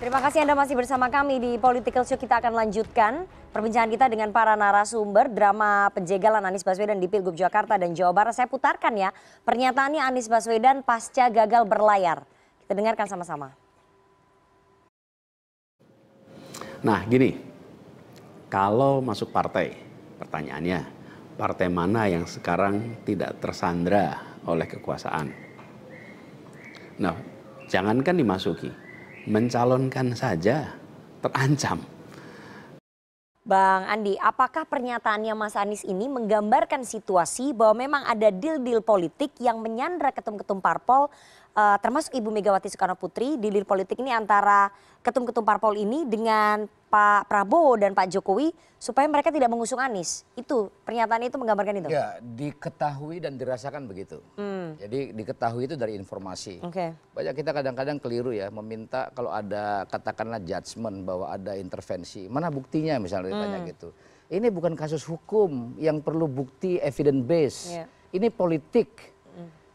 Terima kasih Anda masih bersama kami di Political Show. Kita akan lanjutkan perbincangan kita dengan para narasumber drama penjegalan Anies Baswedan di Pilgub Jakarta dan Jawa Barat. Saya putarkan ya pernyataannya Anies Baswedan pasca gagal berlayar. Kita dengarkan sama-sama. Nah gini, kalau masuk partai, pertanyaannya partai mana yang sekarang tidak tersandra oleh kekuasaan? Nah, jangankan dimasuki, mencalonkan saja terancam. Bang Andi, apakah pernyataannya Mas Anies ini menggambarkan situasi bahwa memang ada deal-deal politik yang menyandra ketum-ketum parpol, termasuk Ibu Megawati Soekarno Putri, deal politik ini antara ketum-ketum parpol ini dengan Pak Prabowo dan Pak Jokowi supaya mereka tidak mengusung Anies? Itu pernyataan itu menggambarkan itu? Ya, diketahui dan dirasakan begitu. Jadi diketahui itu dari informasi. Banyak kita kadang-kadang keliru ya, meminta kalau ada katakanlah judgement bahwa ada intervensi. Mana buktinya misalnya ditanya gitu. Ini bukan kasus hukum yang perlu bukti evidence base. Ini politik.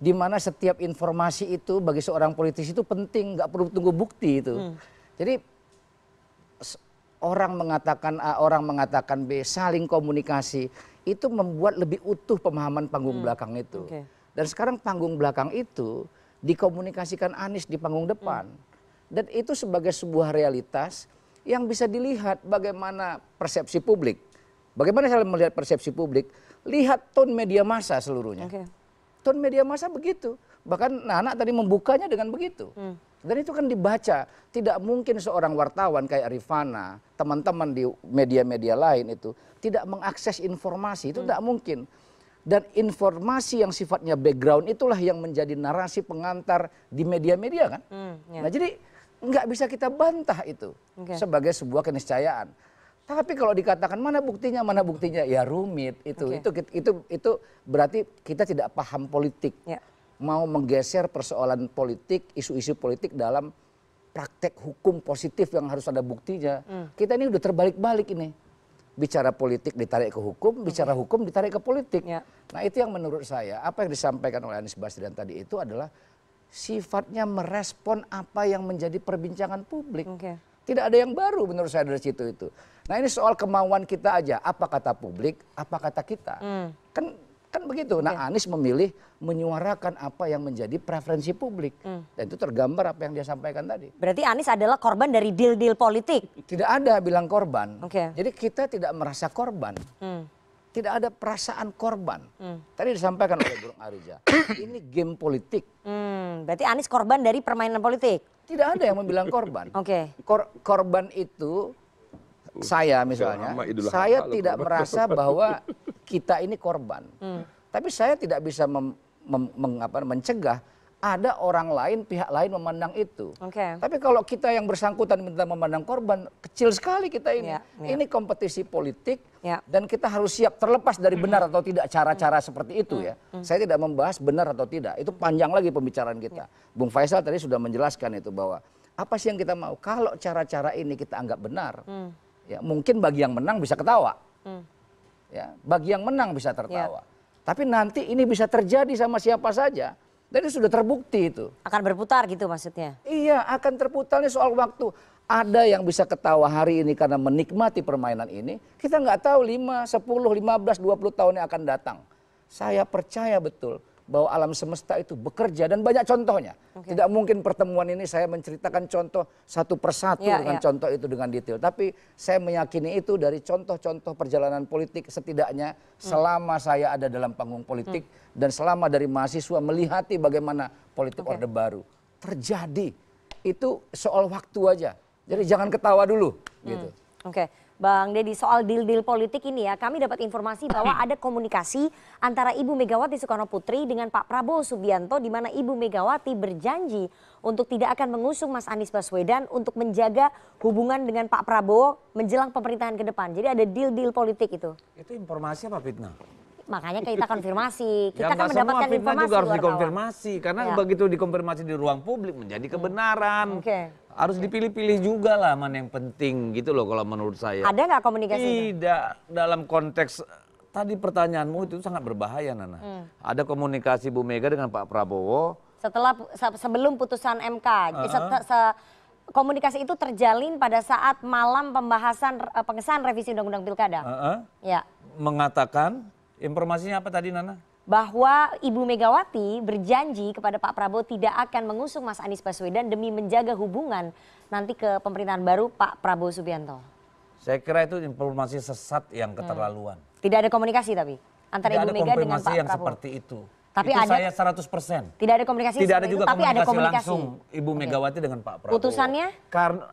Di mana setiap informasi itu bagi seorang politisi itu penting, nggak perlu tunggu bukti itu. Jadi orang mengatakan A, orang mengatakan B, saling komunikasi itu membuat lebih utuh pemahaman panggung belakang itu. Dan sekarang panggung belakang itu dikomunikasikan Anies di panggung depan. Dan itu sebagai sebuah realitas yang bisa dilihat bagaimana persepsi publik. Bagaimana saya melihat persepsi publik? Lihat tone media massa seluruhnya. Tone media massa begitu. Bahkan Nana tadi membukanya dengan begitu. Dan itu kan dibaca. Tidak mungkin seorang wartawan kayak Rifana, teman-teman di media-media lain itu tidak mengakses informasi. Itu tidak mungkin. Dan informasi yang sifatnya background itulah yang menjadi narasi pengantar di media-media kan. Nah jadi nggak bisa kita bantah itu sebagai sebuah keniscayaan. Tapi kalau dikatakan mana buktinya, ya rumit itu. Itu berarti kita tidak paham politik. Mau menggeser persoalan politik, isu-isu politik dalam praktek hukum positif yang harus ada buktinya. Kita ini udah terbalik-balik ini. Bicara politik ditarik ke hukum, bicara hukum ditarik ke politik. Nah itu yang menurut saya, apa yang disampaikan oleh Anies Baswedan tadi itu adalah sifatnya merespon apa yang menjadi perbincangan publik. Tidak ada yang baru menurut saya dari situ itu. Nah ini soal kemauan kita aja, apa kata publik, apa kata kita. Kan begitu. Nah Anies memilih menyuarakan apa yang menjadi preferensi publik. Dan itu tergambar apa yang dia sampaikan tadi. Berarti Anies adalah korban dari deal-deal politik? Tidak ada bilang korban. Jadi kita tidak merasa korban. Tidak ada perasaan korban. Tadi disampaikan oleh Burung Arija. Ini game politik. Berarti Anies korban dari permainan politik? Tidak ada yang membilang korban. Korban itu saya misalnya, saya tidak merasa bahwa kita ini korban. Tapi saya tidak bisa mencegah ada orang lain, pihak lain memandang itu. Tapi kalau kita yang bersangkutan minta memandang korban, kecil sekali kita ini. Ini kompetisi politik dan kita harus siap terlepas dari benar atau tidak cara-cara seperti itu ya. Saya tidak membahas benar atau tidak, itu panjang lagi pembicaraan kita. Bung Faisal tadi sudah menjelaskan itu bahwa apa sih yang kita mau? Kalau cara-cara ini kita anggap benar, ya mungkin bagi yang menang bisa ketawa. Ya, bagi yang menang bisa tertawa. Tapi nanti ini bisa terjadi sama siapa saja. Dan itu sudah terbukti itu. Akan berputar gitu maksudnya? Iya, akan terputar nih soal waktu. Ada yang bisa ketawa hari ini karena menikmati permainan ini. Kita nggak tahu 5, 10, 15, 20 tahun yang akan datang. Saya percaya betul bahwa alam semesta itu bekerja dan banyak contohnya. Tidak mungkin pertemuan ini saya menceritakan contoh satu persatu dengan contoh itu dengan detail. Tapi saya meyakini itu dari contoh-contoh perjalanan politik setidaknya selama saya ada dalam panggung politik dan selama dari mahasiswa melihati bagaimana politik Orde Baru terjadi. Itu soal waktu aja. Jadi jangan ketawa dulu gitu. Bang Deddy, soal deal-deal politik ini ya, kami dapat informasi bahwa ada komunikasi antara Ibu Megawati Soekarno Putri dengan Pak Prabowo Subianto di mana Ibu Megawati berjanji untuk tidak akan mengusung Mas Anies Baswedan untuk menjaga hubungan dengan Pak Prabowo menjelang pemerintahan ke depan. Jadi ada deal-deal politik itu. Itu informasi apa fitnah? Makanya kita konfirmasi. Kita ya, kan mendapatkan informasi juga harus dikonfirmasi karena begitu dikonfirmasi di ruang publik menjadi kebenaran. Harus dipilih-pilih juga lah mana yang penting gitu loh kalau menurut saya. Ada nggak komunikasi? Tidak, dalam konteks tadi pertanyaanmu itu sangat berbahaya Nana. Ada komunikasi Bu Mega dengan Pak Prabowo. Sebelum putusan MK, komunikasi itu terjalin pada saat malam pembahasan pengesahan revisi Undang-Undang Pilkada. Ya. Mengatakan informasinya apa tadi Nana? Bahwa Ibu Megawati berjanji kepada Pak Prabowo tidak akan mengusung Mas Anies Baswedan demi menjaga hubungan nanti ke pemerintahan baru Pak Prabowo Subianto. Saya kira itu informasi sesat yang keterlaluan. Tidak ada komunikasi tapi antara Ibu Mega dengan Pak yang Prabowo. Seperti itu. Tapi itu ada, saya 100%. Tidak ada komunikasi. Tidak ada juga tapi ada komunikasi langsung Ibu Megawati dengan Pak Prabowo. Utusannya? Karena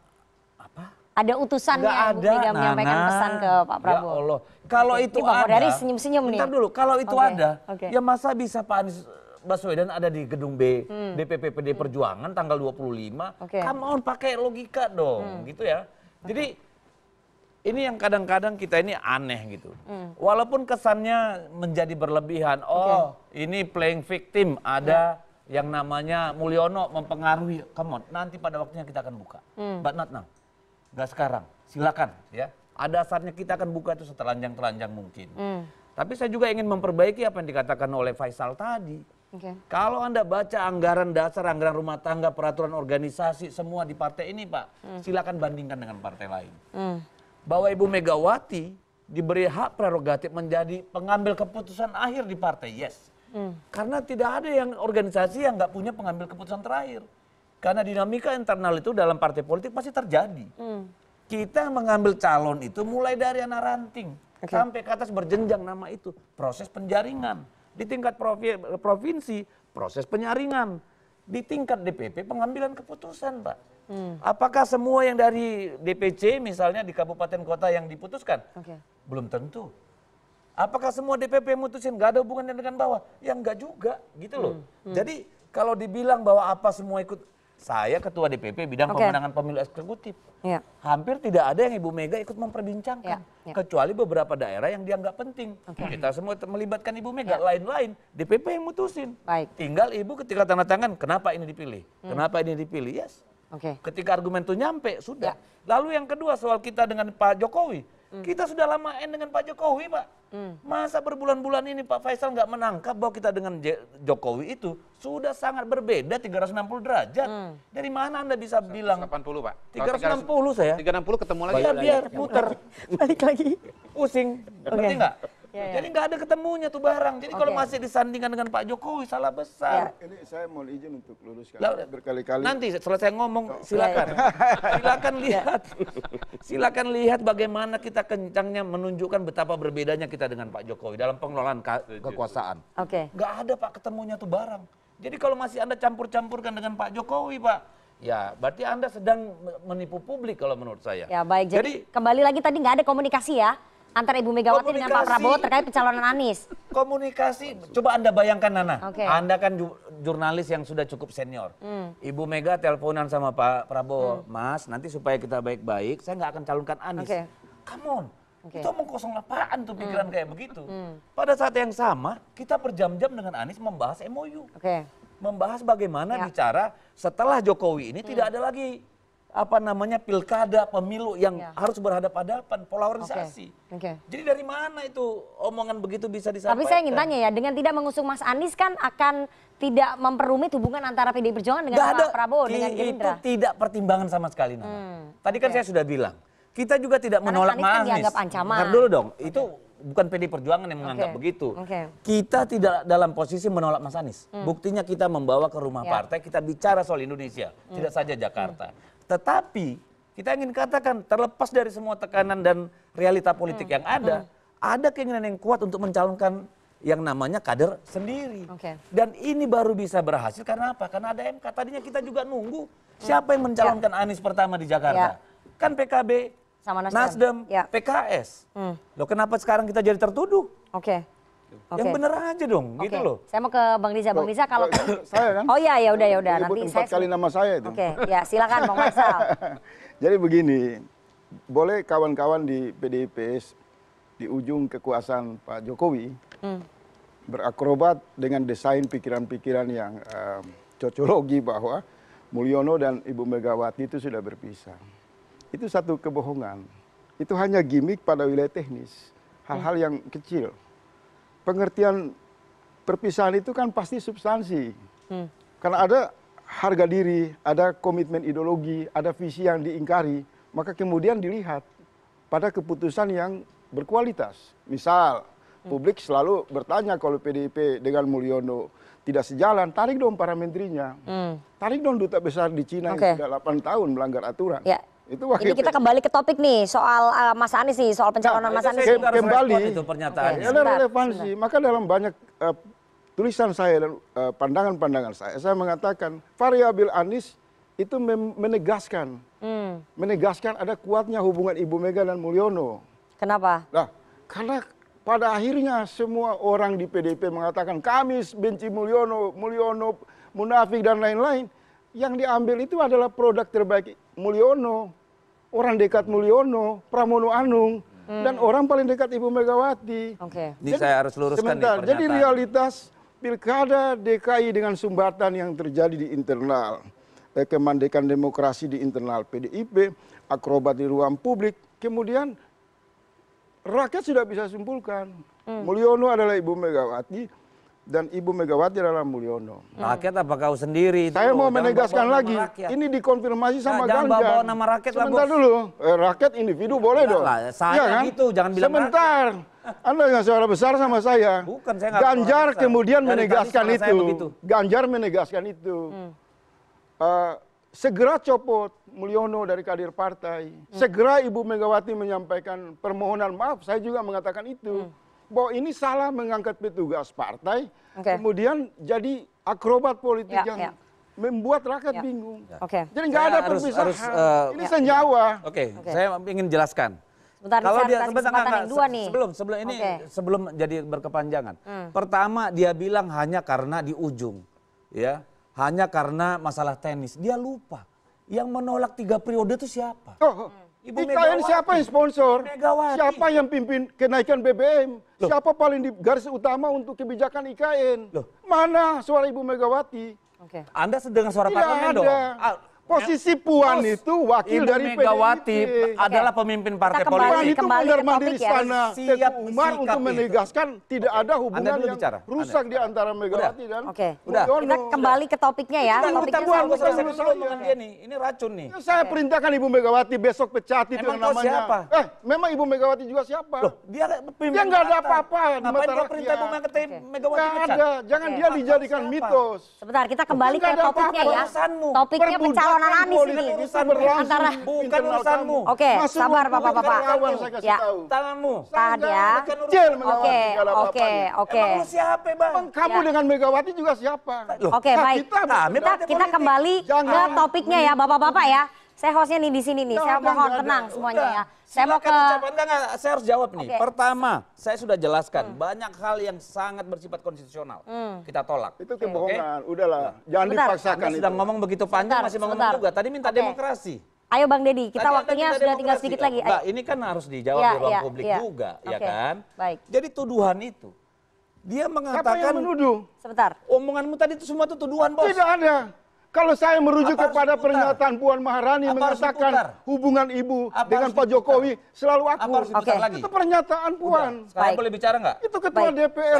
apa? Ada utusannya Ibu Mega menyampaikan pesan ke Pak Prabowo. Ya Allah. Kalau itu Pak ada. Kodari senyum-senyum nih. Bentar dulu, kalau itu ada, ya masa bisa Pak Anies Baswedan ada di gedung B DPP PD Perjuangan tanggal 25. Come on, pakai logika dong, gitu ya. Jadi ini yang kadang-kadang kita ini aneh gitu. Walaupun kesannya menjadi berlebihan. Oh, ini playing victim, ada yang namanya Mulyono mempengaruhi. Come on, nanti pada waktunya kita akan buka. But not now. Gak sekarang. Silakan ya. Ada saatnya kita akan buka itu setelanjang-telanjang mungkin. Tapi saya juga ingin memperbaiki apa yang dikatakan oleh Faisal tadi. Kalau Anda baca anggaran dasar, anggaran rumah tangga, peraturan organisasi, semua di partai ini Pak, silakan bandingkan dengan partai lain. Bahwa Ibu Megawati diberi hak prerogatif menjadi pengambil keputusan akhir di partai, yes. Karena tidak ada yang organisasi yang nggak punya pengambil keputusan terakhir. Karena dinamika internal itu dalam partai politik pasti terjadi. Kita mengambil calon itu mulai dari anak ranting sampai ke atas berjenjang nama itu. Proses penjaringan. Di tingkat provinsi, proses penyaringan. Di tingkat DPP, pengambilan keputusan, Pak. Apakah semua yang dari DPC misalnya di kabupaten kota yang diputuskan? Belum tentu. Apakah semua DPP yang mutusin nggak ada hubungannya dengan bawah? Ya nggak juga, gitu loh. Jadi kalau dibilang bahwa apa semua ikut, saya ketua DPP bidang pemenangan pemilu eksekutif. Hampir tidak ada yang Ibu Mega ikut memperbincangkan. Kecuali beberapa daerah yang dianggap penting. Kita semua melibatkan Ibu Mega. Lain-lain DPP yang mutusin. Tinggal Ibu ketika tanda tangan, kenapa ini dipilih? Kenapa ini dipilih? Yes. Ketika argumen itu nyampe, sudah. Lalu yang kedua soal kita dengan Pak Jokowi. Kita sudah lama dengan Pak Jokowi, Pak. Masa berbulan-bulan ini Pak Faisal nggak menangkap bahwa kita dengan Jokowi itu sudah sangat berbeda 360 derajat. Dari mana Anda bisa bilang? 180 Pak. 360 saya. 360 ketemu lagi. Ya biar muter. Balik lagi. Pusing. Ngerti nggak? Jadi nggak ada ketemunya tuh barang. Jadi kalau masih disandingkan dengan Pak Jokowi salah besar. Ini saya mau izin untuk luruskan berkali-kali. Nanti selesai ngomong silakan. Silakan lihat. Silakan lihat bagaimana kita kencangnya menunjukkan betapa berbedanya kita dengan Pak Jokowi dalam pengelolaan kekuasaan. Nggak ada Pak ketemunya tuh barang. Jadi kalau masih Anda campur-campurkan dengan Pak Jokowi Pak, ya berarti Anda sedang menipu publik kalau menurut saya. Ya baik, jadi kembali lagi tadi nggak ada komunikasi ya antara Ibu Megawati dengan Pak Prabowo terkait pencalonan Anies. Komunikasi, coba Anda bayangkan Nana, Anda kan jurnalis yang sudah cukup senior. Ibu Mega teleponan sama Pak Prabowo, Mas nanti supaya kita baik-baik, saya nggak akan calonkan Anies. Come on, itu omong kosong apaan tuh pikiran kayak begitu. Pada saat yang sama, kita berjam-jam dengan Anies membahas MOU. Membahas bagaimana bicara setelah Jokowi ini tidak ada lagi apa namanya pilkada pemilu yang harus berhadapan-hadapan polarisasi. Jadi dari mana itu omongan begitu bisa disampaikan? Tapi saya ingin tanya ya, dengan tidak mengusung Mas Anies kan akan tidak memperumit hubungan antara PDI Perjuangan dengan Pak Prabowo dengan Gerindra. Itu tidak pertimbangan sama sekali. Tadi kan saya sudah bilang, kita juga tidak menolak Mas Anies. Dianggap ancaman. Bentar dulu dong, itu bukan PDI Perjuangan yang menganggap begitu. Kita tidak dalam posisi menolak Mas Anies. Buktinya kita membawa ke rumah partai, kita bicara soal Indonesia, tidak saja Jakarta. Tetapi kita ingin katakan terlepas dari semua tekanan dan realita politik yang ada keinginan yang kuat untuk mencalonkan yang namanya kader sendiri. Dan ini baru bisa berhasil karena apa? Karena ada MK. Tadinya kita juga nunggu siapa yang mencalonkan Anies pertama di Jakarta. Kan PKB, sama Nasdem, PKS. Loh kenapa sekarang kita jadi tertuduh? Yang bener aja dong, gitu loh. Saya mau ke Bang Riza. Bang Riza kalau saya kan? Oh iya, ya udah nanti saya 4 kali nama saya itu. Ya silakan Bang Faisal. Jadi begini, boleh kawan-kawan di PDIP di ujung kekuasaan Pak Jokowi berakrobat dengan desain pikiran-pikiran yang cocologi bahwa Mulyono dan Ibu Megawati itu sudah berpisah. Itu satu kebohongan. Itu hanya gimmick pada wilayah teknis, hal-hal yang kecil. Pengertian perpisahan itu kan pasti substansi. Karena ada harga diri, ada komitmen ideologi, ada visi yang diingkari, maka kemudian dilihat pada keputusan yang berkualitas. Misal, publik selalu bertanya kalau PDIP dengan Mulyono tidak sejalan, tarik dong para menterinya. Tarik dong duta besar di Cina yang sudah 8 tahun melanggar aturan. Ya. Itu Ini kita kembali ke topik nih soal Mas Anies nih, soal pencalonan Mas Anies. Kembali itu pernyataannya. ada relevansi. Maka dalam banyak tulisan saya dan pandangan-pandangan saya mengatakan variabel Anies itu menegaskan ada kuatnya hubungan Ibu Mega dan Mulyono. Kenapa? Nah, karena pada akhirnya semua orang di PDIP mengatakan kami benci Mulyono, Mulyono munafik dan lain-lain. Yang diambil itu adalah produk terbaik Mulyono, orang dekat Mulyono, Pramono Anung, dan orang paling dekat Ibu Megawati. Ini saya harus luruskan nih pernyataan. Jadi realitas pilkada DKI dengan sumbatan yang terjadi di internal, kemandekan demokrasi di internal PDIP, akrobat di ruang publik, kemudian rakyat sudah bisa simpulkan Mulyono adalah Ibu Megawati dan Ibu Megawati adalah Mulyono. Rakyat apa kau sendiri? Saya mau menegaskan lagi, ini dikonfirmasi sama Ganjar. Jangan bawa nama rakyat lah, sebentar dulu, rakyat individu boleh dong. Saya kan? Gitu, jangan bilang sebentar. Anda dengan suara besar sama saya. Bukan, saya nggak Ganjar kemudian dari menegaskan itu. Ganjar menegaskan itu. Segera copot Mulyono dari kader partai. Segera Ibu Megawati menyampaikan permohonan maaf. Saya juga mengatakan itu. Bahwa ini salah mengangkat petugas partai, kemudian jadi akrobat politik yang membuat rakyat bingung. Jadi nggak ada perpisahan. Ini senyawa. Saya ingin jelaskan. Sebentar, kalau dia sebelum jadi berkepanjangan. Pertama dia bilang hanya karena di ujung, ya, hanya karena masalah teknis. Dia lupa yang menolak 3 periode itu siapa? Ibu IKN siapa yang sponsor? Megawati. Siapa yang pimpin kenaikan BBM? Siapa paling di garis utama untuk kebijakan IKN? Mana suara Ibu Megawati? Anda dengan suara Tidak parlemen dong. Posisi Puan itu wakil Ibu dari Megawati PDIP. adalah pemimpin partai Kita Puan politik. itu kembali ke mondar-mandir topik ya. istana Siap Teguh Umar sikap untuk itu. menegaskan tidak ada hubungan dulu yang bicara. rusak di antara Megawati dan Udah. Mulyono. Kita kembali ke topiknya ya. Kita Topiknya buang, soal bukan Mulyono. urusan omongan dia nih. Ini racun nih. Saya perintahkan Ibu Megawati besok pecat itu Emang yang kau namanya. siapa? Memang Ibu Megawati juga siapa? Loh, dia pemimpin Dia nggak ada partai. apa-apa di Ngapain mata kau perintah Ibu rakyat? Megawati Nggak pecat? ada. Jangan dia dijadikan Siapa? mitos. Sebentar, kita kembali ke Nggak ada topiknya apa-apa. ya. Urusanmu. Topiknya pencalonan Perbudakan Anies politik ini. itu berlangsung Antara di Bukan internal urusanmu. kamu. Oke, Masuk sabar untuk Bapak-bapak. karyawan, saya kasih Ya. tahu. Tanganmu. Tahan ya. Kecil mengawasi Oke, segala oke, apa-apanya. oke. Emang lu siapa, Bang? Emang kamu Ya. dengan Megawati juga siapa? Loh, Oke, baik. Kita kembali ke Jangan. topiknya ya, Bapak-bapak ya. Saya hostnya nih di sini nih. Saya Nggak mohon ada. tenang semuanya ya. Udah. Saya mau ke Silakan ucapan. Enggak, saya harus jawab nih. Oke. Pertama, saya sudah jelaskan banyak hal yang sangat bersifat konstitusional. Kita tolak. Itu kebohongan. Udahlah, jangan Sebentar. dipaksakan Anda itu. sudah ngomong begitu panjang, Sebentar, masih mau sebentar. ngomong juga. Tadi minta Oke. demokrasi. Ayo Bang Deddy, kita Tadi Anda waktunya minta sudah tinggal demokrasi. sedikit lagi. Enggak, ini kan harus dijawab Ya, di ruang ya, publik ya. juga, ya Oke, kan? baik. Jadi tuduhan itu, dia Siapa mengatakan yang menuduh? Sebentar. omonganmu tadi itu semua itu tuduhan, Bos. Tidak ada. Kalau saya merujuk Apa harus kepada diputar? pernyataan Puan Maharani Apa harus mengatakan diputar? hubungan ibu Apa dengan harus Pak diputar? Jokowi selalu Apa akur. harus diputar Oke. lagi? Itu pernyataan Puan. Sekarang Baik. boleh bicara nggak? Itu ketua Baik. DPR.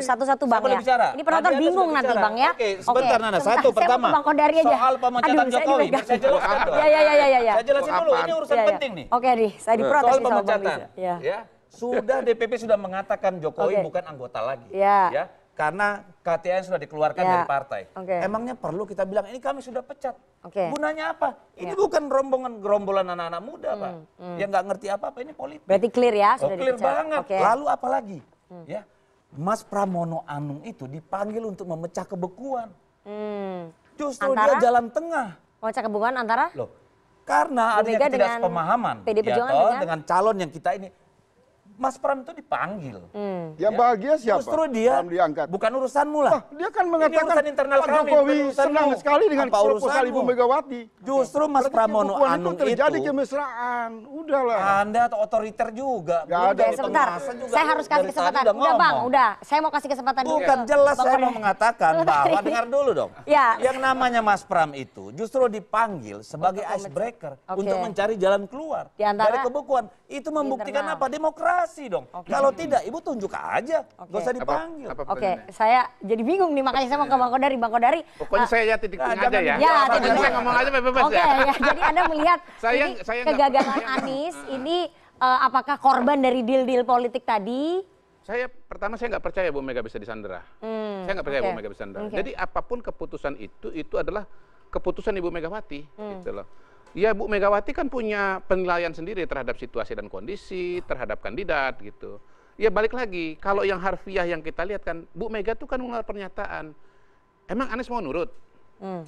Satu-satu Bang boleh ya. bicara? Ini penonton Tadi Anda bingung sudah nanti bicara. Bang ya. Oke, sebentar Nana. Satu Saya pertama. mau ke Bang Kodari aja. Soal pemecatan Aduh, saya Jokowi. dipegang. Saya jelaskan dong. Ya. Saya jelasin dulu, ini urusan Ya, ya. penting nih. Oke nih, saya diprotes Soal nih sama Bang pemecatan. Riza. Ya. Ya. Sudah DPP sudah mengatakan Jokowi Oke. bukan anggota lagi. Ya. Ya. Karena KTN sudah dikeluarkan Ya. dari partai. Oke. Emangnya perlu kita bilang ini kami sudah pecat. Oke. Gunanya apa? Ini Ya. bukan gerombolan anak-anak muda, Pak. Yang nggak ngerti apa-apa, ini politik. Berarti clear ya, Oh, sudah clear dipecat. banget. Oke. Lalu apa lagi? Ya. Mas Pramono Anung itu dipanggil untuk memecah kebekuan. Justru Antara? dia jalan tengah. Mau cek hubungan antara? Loh, karena Bu adanya Mega ketidaksepemahaman dengan PD Perjuangan toh, dengan? dengan calon yang kita ini. Mas Pram itu dipanggil. Yang bahagia siapa? Justru dia Pram diangkat. bukan urusanmu lah. Dia kan Ini mengatakan urusan internal Pak kami, Jokowi bukan urusanmu. senang sekali dengan Apa proposal urusanmu? Ibu Megawati. Justru Mas Berarti Pramono kebekuan Anung itu terjadi itu kemesraan. Udahlah. Anda atau otoriter juga. Nggak Belum ada. dari Sebentar, pengawasan juga. saya harus kasih Dari tadi kesempatan. udah Udah Bang, ngomong. udah. Saya mau kasih kesempatan dulu. Bukan, ke jelas Bang saya mau Kodari. mengatakan Sebentar. bahwa, dengar dulu dong. Ya. Yang namanya Mas Pram itu justru dipanggil sebagai icebreaker Oke. untuk mencari jalan keluar Di antara dari kebekuan. Itu membuktikan internal. apa? Demokrasi. klarifikasi dong. Kalau tidak, Ibu tunjuk aja, nggak usah dipanggil. Oke, saya jadi bingung nih, makanya saya mau ke Bang Kodari. Bang Kodari, Pokoknya saya ya titik tengah aja ya. Ya, Pokoknya saya ngomong aja bebas oke, ya. ya. Jadi Anda melihat Saya ini nggak kegagalan percaya. Anies ini apakah korban dari deal-deal politik tadi? Pertama saya nggak percaya Bu Mega bisa disandera. Saya nggak percaya oke. Bu Mega bisa disandera. Oke. Jadi apapun keputusan itu adalah keputusan Ibu Megawati. Gitu loh. Ya Bu Megawati kan punya penilaian sendiri terhadap situasi dan kondisi, terhadap kandidat gitu. Ya balik lagi, kalau yang harfiah yang kita lihat kan, Bu Mega tuh kan mengeluarkan pernyataan, emang Anies mau nurut?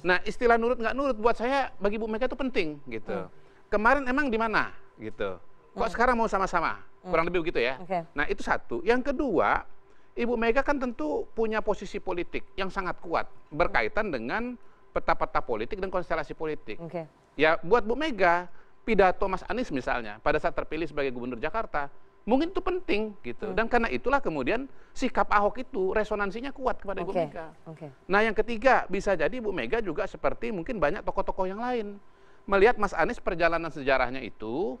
Nah istilah nurut nggak nurut buat saya bagi Bu Mega itu penting gitu. Kemarin emang di mana gitu? Kok sekarang mau sama-sama? Kurang lebih begitu ya. Oke. Nah itu satu. Yang kedua, Ibu Mega kan tentu punya posisi politik yang sangat kuat berkaitan dengan peta-peta politik dan konstelasi politik. Oke. Ya buat Bu Mega, pidato Mas Anies misalnya pada saat terpilih sebagai Gubernur Jakarta, mungkin itu penting gitu. Dan karena itulah kemudian sikap Ahok itu resonansinya kuat kepada Ibu Mega. Nah yang ketiga, bisa jadi Bu Mega juga seperti mungkin banyak tokoh-tokoh yang lain. Melihat Mas Anies perjalanan sejarahnya itu,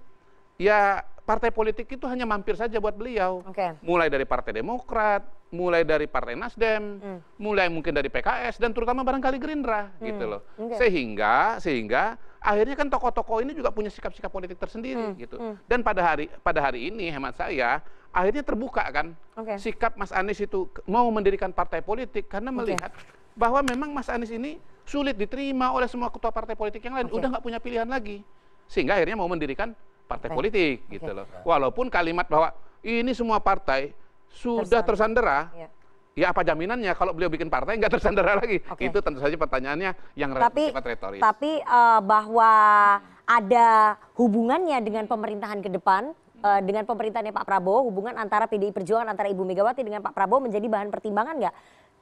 ya partai politik itu hanya mampir saja buat beliau. Mulai dari Partai Demokrat, mulai dari Partai Nasdem, mulai mungkin dari PKS, dan terutama barangkali Gerindra gitu loh. Sehingga akhirnya kan tokoh-tokoh ini juga punya sikap-sikap politik tersendiri gitu. Dan pada hari ini hemat saya akhirnya terbuka kan sikap Mas Anies itu mau mendirikan partai politik karena melihat bahwa memang Mas Anies ini sulit diterima oleh semua ketua partai politik yang lain, udah nggak punya pilihan lagi. Sehingga akhirnya mau mendirikan partai politik gitu loh. Walaupun kalimat bahwa ini semua partai sudah tersandera, ya apa jaminannya kalau beliau bikin partai nggak tersandera lagi? Itu tentu saja pertanyaannya yang sifat retoris. Tapi bahwa ada hubungannya dengan pemerintahan ke depan, dengan pemerintahannya Pak Prabowo, hubungan antara PDI Perjuangan, antara Ibu Megawati dengan Pak Prabowo menjadi bahan pertimbangan nggak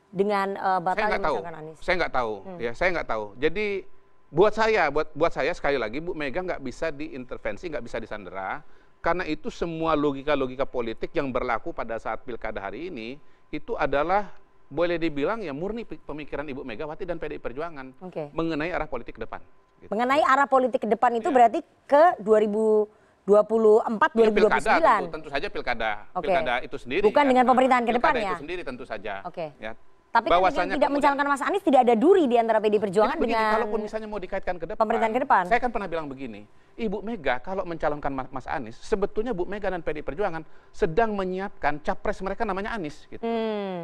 dengan batalnya misalkan Anies? Saya nggak tahu. Ya, saya nggak tahu. Jadi buat saya sekali lagi Bu Mega nggak bisa diintervensi, nggak bisa disandera, karena itu semua logika-logika politik yang berlaku pada saat pilkada hari ini itu adalah boleh dibilang ya murni pemikiran Ibu Megawati dan PDI Perjuangan mengenai arah politik ke depan. Gitu. Mengenai arah politik ke depan itu berarti ke 2024, 2029. Pilkada, tentu saja pilkada itu sendiri. Bukan dengan pemerintahan ke depan ya? Itu sendiri tentu saja. Ya. Tapi kan dengan tidak mencalonkan Mas Anies tidak ada duri di antara PDI Perjuangan dengan kalaupun misalnya mau dikaitkan ke depan, pemerintahan ke depan. Saya kan pernah bilang begini, Ibu Mega kalau mencalonkan Mas Anies, sebetulnya Bu Mega dan PDI Perjuangan sedang menyiapkan capres mereka namanya Anies. Gitu.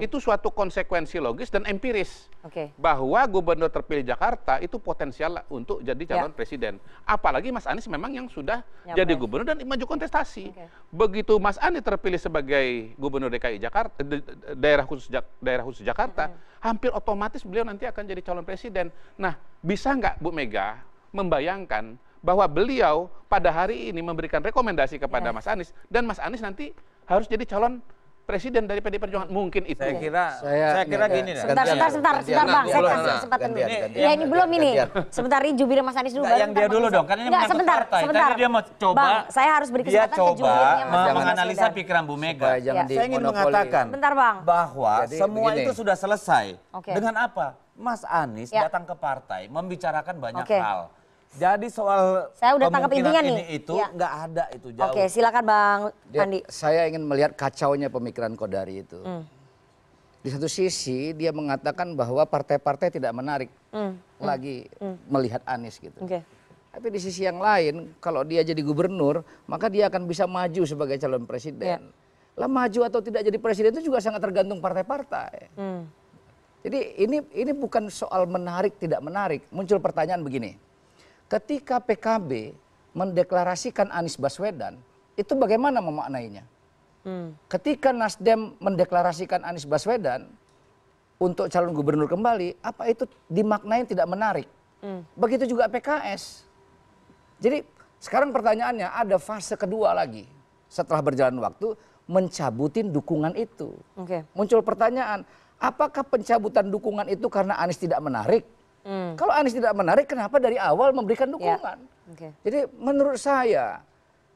Itu suatu konsekuensi logis dan empiris bahwa gubernur terpilih Jakarta itu potensial untuk jadi calon presiden. Apalagi Mas Anies memang yang sudah jadi gubernur dan maju kontestasi. Begitu Mas Anies terpilih sebagai gubernur DKI Jakarta, daerah khusus Jakarta, hampir otomatis beliau nanti akan jadi calon presiden. Nah, bisa nggak Bu Mega membayangkan bahwa beliau pada hari ini memberikan rekomendasi kepada Mas Anies dan Mas Anies nanti harus jadi calon presiden dari PDI Perjuangan? Mungkin itu. Saya kira gini. Sebentar Bang, saya kasih kesempatan dulu. Ya ini belum ini. Sebentar ini jubir Mas Anies dulu. Yang dia dulu dong, kan ini sebentar. Tadi dia mau coba. Bang, saya harus beri kesempatan ke jubirnya Mas Anies. Menganalisa pikiran Bu Mega. Saya ingin mengatakan bahwa semua itu sudah selesai. Dengan apa? Mas Anies datang ke partai membicarakan banyak hal. Jadi soal saya udah tangkap intinya ini itu nggak ada itu jauh. Oke, silakan Bang Andi. Saya ingin melihat kacaunya pemikiran Kodari itu. Di satu sisi dia mengatakan bahwa partai-partai tidak menarik lagi melihat Anies gitu. Tapi di sisi yang lain, kalau dia jadi gubernur, maka dia akan bisa maju sebagai calon presiden. Lah maju atau tidak jadi presiden itu juga sangat tergantung partai-partai. Jadi ini bukan soal menarik tidak menarik. Muncul pertanyaan begini. Ketika PKB mendeklarasikan Anies Baswedan, itu bagaimana memaknainya? Ketika Nasdem mendeklarasikan Anies Baswedan untuk calon gubernur kembali, apa itu dimaknai tidak menarik? Begitu juga PKS. Jadi sekarang pertanyaannya ada fase kedua lagi. Setelah berjalan waktu, mencabutin dukungan itu. Muncul pertanyaan, apakah pencabutan dukungan itu karena Anies tidak menarik? Kalau Anies tidak menarik, kenapa dari awal memberikan dukungan? Jadi menurut saya,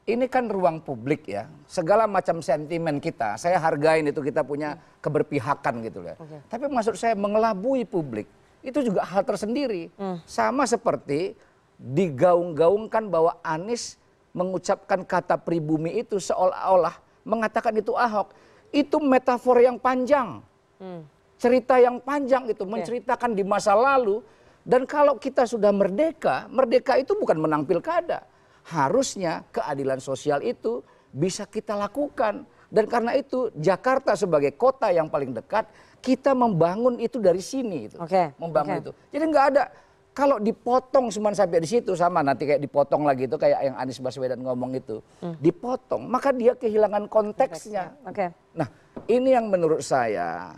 ini kan ruang publik ya. Segala macam sentimen kita, saya hargain itu, kita punya keberpihakan gitu ya. Tapi maksud saya mengelabui publik, itu juga hal tersendiri. Sama seperti digaung-gaungkan bahwa Anies mengucapkan kata pribumi itu seolah-olah mengatakan itu Ahok. Itu metafor yang panjang. Cerita yang panjang itu, menceritakan di masa lalu. Dan kalau kita sudah merdeka, merdeka itu bukan menang pilkada. Harusnya keadilan sosial itu bisa kita lakukan. Dan karena itu Jakarta sebagai kota yang paling dekat, kita membangun itu dari sini. Membangun itu. Jadi nggak ada, kalau dipotong cuma sampai di situ, sama nanti kayak dipotong lagi itu kayak yang Anies Baswedan ngomong itu. Dipotong, maka dia kehilangan konteksnya. Nah, ini yang menurut saya,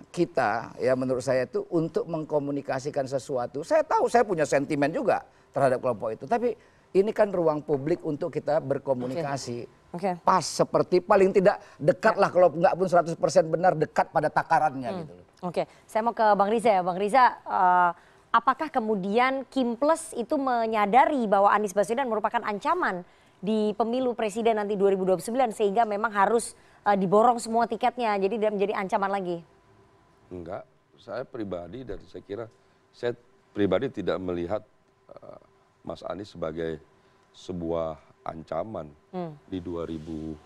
menurut saya itu untuk mengkomunikasikan sesuatu. Saya tahu saya punya sentimen juga terhadap kelompok itu. Tapi ini kan ruang publik untuk kita berkomunikasi. Pas seperti paling tidak dekat lah, kalau nggak pun 100% benar, dekat pada takarannya gitu. Saya mau ke Bang Riza ya. Bang Riza, apakah kemudian Kim Plus itu menyadari bahwa Anies Baswedan merupakan ancaman di pemilu presiden nanti 2029 sehingga memang harus diborong semua tiketnya, jadi tidak menjadi ancaman lagi? Enggak, saya pribadi dan saya pribadi tidak melihat Mas Anies sebagai sebuah ancaman di 2029.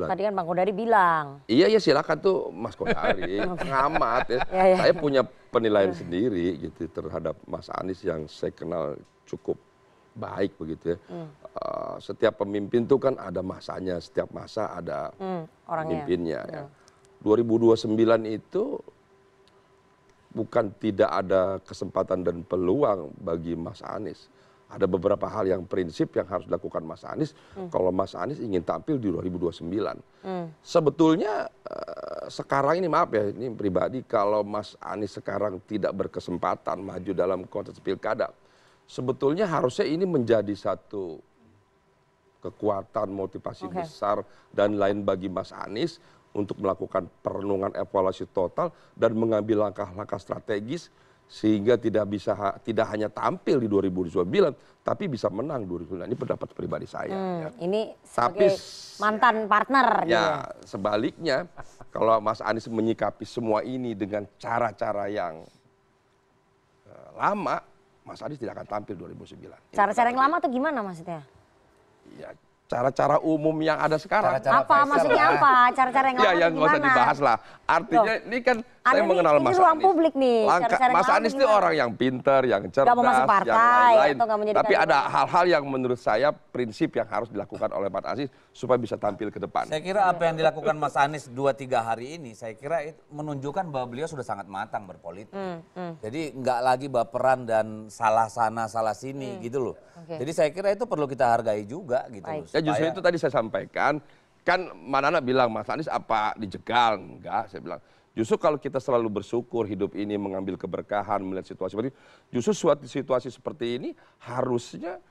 Tadi kan Bang Kodari bilang. Iya silakan tuh Mas Kodari, pengamat ya. Saya punya penilaian sendiri gitu terhadap Mas Anies yang saya kenal cukup baik begitu ya. Setiap pemimpin tuh kan ada masanya, setiap masa ada pemimpinnya ya. 2029 itu bukan tidak ada kesempatan dan peluang bagi Mas Anies. Ada beberapa hal yang prinsip yang harus dilakukan Mas Anies kalau Mas Anies ingin tampil di 2029. Sebetulnya sekarang ini, maaf ya, ini pribadi, kalau Mas Anies sekarang tidak berkesempatan maju dalam konteks pilkada, sebetulnya harusnya ini menjadi satu kekuatan, motivasi besar dan lain bagi Mas Anies untuk melakukan perenungan evaluasi total dan mengambil langkah-langkah strategis sehingga tidak hanya tampil di 2029 tapi bisa menang 2029. Ini pendapat pribadi saya. Ini sebagai mantan partner. Ya, sebaliknya kalau Mas Anies menyikapi semua ini dengan cara-cara yang lama, Mas Anies tidak akan tampil 2009. Cara-cara yang lama tuh gimana maksudnya? Ya, cara-cara umum yang ada sekarang. Maksudnya apa? Cara-cara yang lama yang nggak usah dibahas lah. Artinya ini kan saya mengenal Mas Anies. Ini ruang publik nih. Mas Anies itu orang yang pinter, yang cerdas, yang lain-lain. Tapi ada hal-hal yang menurut saya prinsip yang harus dilakukan oleh Mas Anies supaya bisa tampil ke depan. Saya kira apa yang dilakukan Mas Anies 2-3 hari ini, saya kira itu menunjukkan bahwa beliau sudah sangat matang berpolitik. Jadi nggak lagi baperan dan salah sana, salah sini gitu loh. Jadi saya kira itu perlu kita hargai juga gitu loh. Ya justru itu tadi saya sampaikan, kan Manana bilang Mas Anies apa dijegal? Enggak, saya bilang. Justru kalau kita selalu bersyukur hidup ini mengambil keberkahan, melihat situasi seperti ini, justru suatu situasi seperti ini harusnya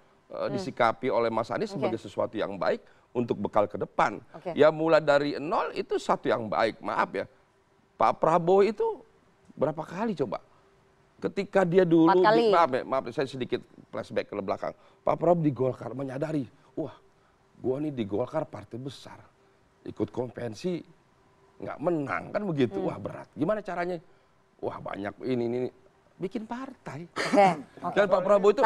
disikapi oleh Mas Anies sebagai sesuatu yang baik untuk bekal ke depan. Ya mulai dari nol itu satu yang baik, maaf ya. Pak Prabowo itu berapa kali coba? Ketika dia dulu, maaf saya sedikit flashback ke belakang. Pak Prabowo di Golkar menyadari, wah gua nih di Golkar partai besar, ikut konvensi nggak menang kan begitu, wah berat. Gimana caranya? Wah banyak ini bikin partai. Dan Pak Prabowo itu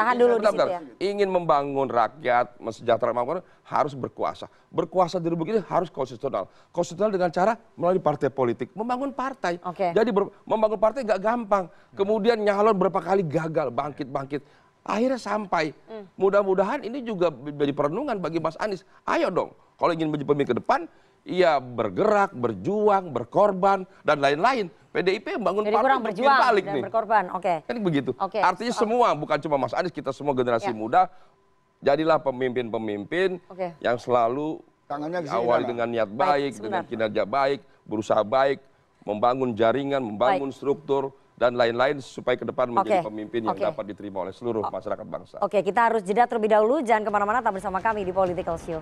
ingin membangun rakyat, mensejahterakan harus berkuasa. Berkuasa di Republik ini harus konstitusional. Konstitusional dengan cara melalui partai politik, membangun partai. Jadi membangun partai nggak gampang. Kemudian nyalon berapa kali gagal, bangkit. Akhirnya sampai. Mudah-mudahan ini juga menjadi perenungan bagi Mas Anies. Ayo dong, kalau ingin menjadi pemimpin ke depan, ia bergerak, berjuang, berkorban, dan lain-lain. PDIP membangun partai untuk balik nih. Berkorban, Kan begitu. Artinya semua, bukan cuma Mas Anies, kita semua generasi muda, jadilah pemimpin-pemimpin yang selalu awali dengan niat baik, dengan kinerja baik, berusaha baik, membangun jaringan, membangun struktur, dan lain-lain supaya ke depan menjadi pemimpin yang dapat diterima oleh seluruh masyarakat bangsa. Kita harus jeda terlebih dahulu, jangan kemana-mana, tetap bersama kami di Political Show.